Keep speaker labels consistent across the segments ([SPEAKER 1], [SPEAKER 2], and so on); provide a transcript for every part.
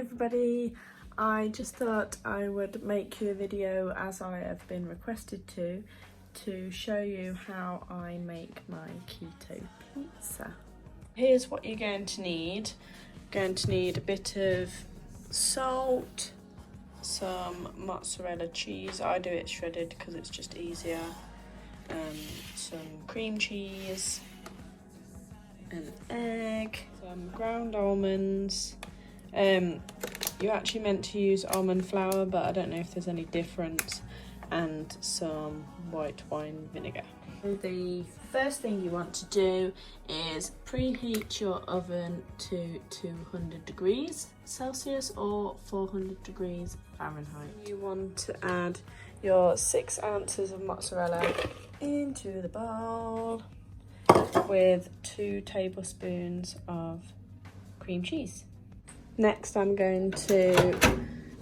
[SPEAKER 1] everybody. I just thought I would make you a video, as I have been requested to show you how I make my keto pizza. Here's what you're going to need. You're going to need a bit of salt, some mozzarella cheese. I do it shredded because it's just easier. Some cream cheese, an egg, some ground almonds. You're actually meant to use almond flour, but I don't know if there's any difference, and some white wine vinegar. The first thing you want to do is preheat your oven to 200 degrees Celsius or 400 degrees Fahrenheit. You want to add your 6 ounces of mozzarella into the bowl with 2 tablespoons of cream cheese. Next, I'm going to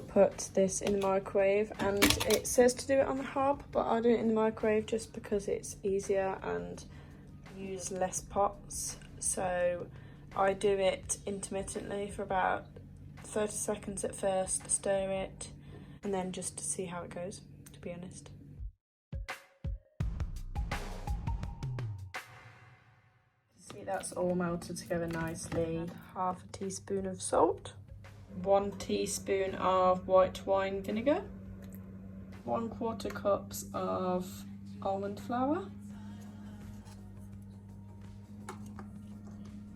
[SPEAKER 1] put this in the microwave, and it says to do it on the hob, but I do it in the microwave just because it's easier and use less pots. So I do it intermittently for about 30 seconds at first, stir it, and then just to see how it goes, to be honest. See, that's all melted together nicely. Half a teaspoon of salt, 1 teaspoon of white wine vinegar, 1/4 cups of almond flour,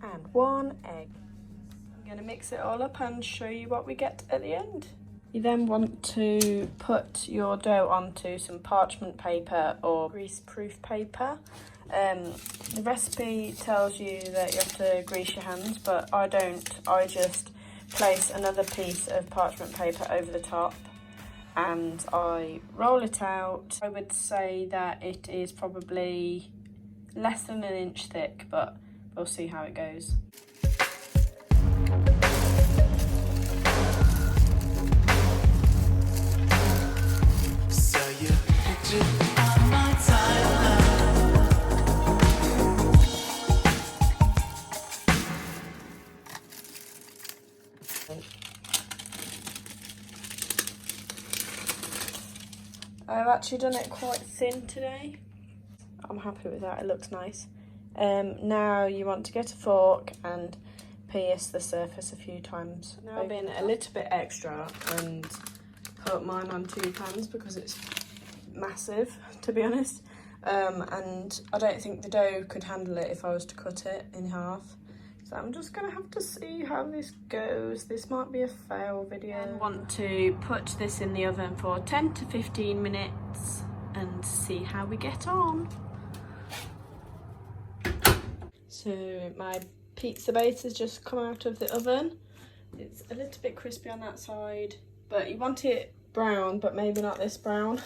[SPEAKER 1] and 1 egg. I'm going to mix it all up and show you what we get at the end. You then want to put your dough onto some parchment paper or grease-proof paper. The recipe tells you that you have to grease your hands, but I don't. I just place another piece of parchment paper over the top and I roll it out. I would say that it is probably less than 1 inch thick, but we'll see how it goes. I've actually done it quite thin today. I'm happy with that, it looks nice. Now you want to get a fork and pierce the surface a few times. Now I've been a little bit extra and put mine on 2 pans because it's massive, to be honest. And I don't think the dough could handle it if I was to cut it in half. So I'm just gonna have to see how this goes. This might be a fail video. I want to put this in the oven for 10 to 15 minutes and see how we get on. So my pizza base has just come out of the oven. It's a little bit crispy on that side, but you want it brown, but maybe not this brown.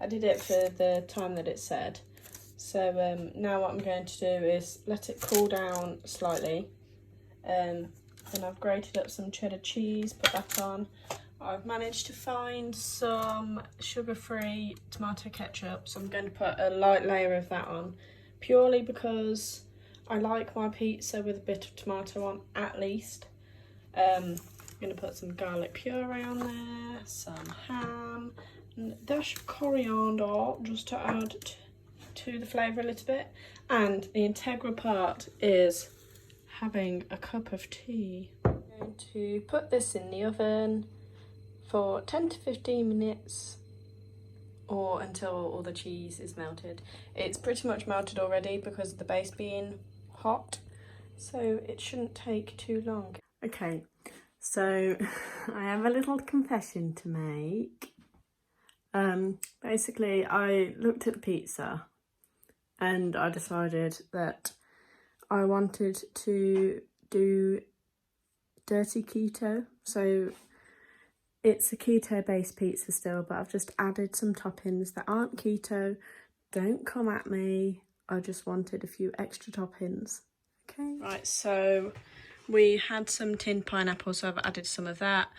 [SPEAKER 1] I did it for the time that it said. So now what I'm going to do is let it cool down slightly. Then I've grated up some cheddar cheese, put that on. I've managed to find some sugar-free tomato ketchup, so I'm going to put a light layer of that on, purely because I like my pizza with a bit of tomato on, at least. I'm going to put some garlic puree on there, some ham, and a dash of coriander just to add to the flavour a little bit. And the integral part is having a cup of tea. I'm going to put this in the oven for 10 to 15 minutes or until all the cheese is melted. It's pretty much melted already because of the base being hot, so it shouldn't take too long. Okay, so I have a little confession to make. Basically, I looked at the pizza and I decided that I wanted to do dirty keto. So it's a keto based pizza still, but I've just added some toppings that aren't keto. Don't come at me. I just wanted a few extra toppings. Okay. Right, so we had some tinned pineapple, so I've added some of that.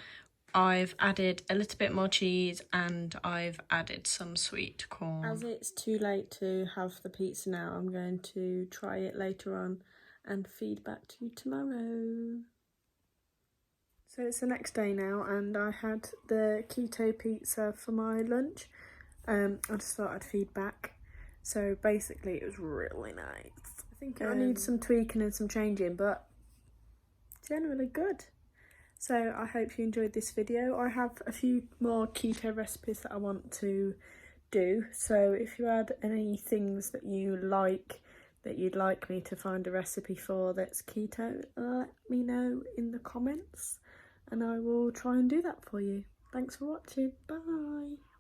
[SPEAKER 1] I've added a little bit more cheese and I've added some sweet corn. As it's too late to have the pizza now, I'm going to try it later on and feed back to you tomorrow. So it's the next day now and I had the keto pizza for my lunch. I just thought I'd feedback. So basically it was really nice. I think I need some tweaking and some changing, but generally good. So I hope you enjoyed this video. I have a few more keto recipes that I want to do. So if you had any things that you like, that you'd like me to find a recipe for that's keto, let me know in the comments and I will try and do that for you. Thanks for watching. Bye.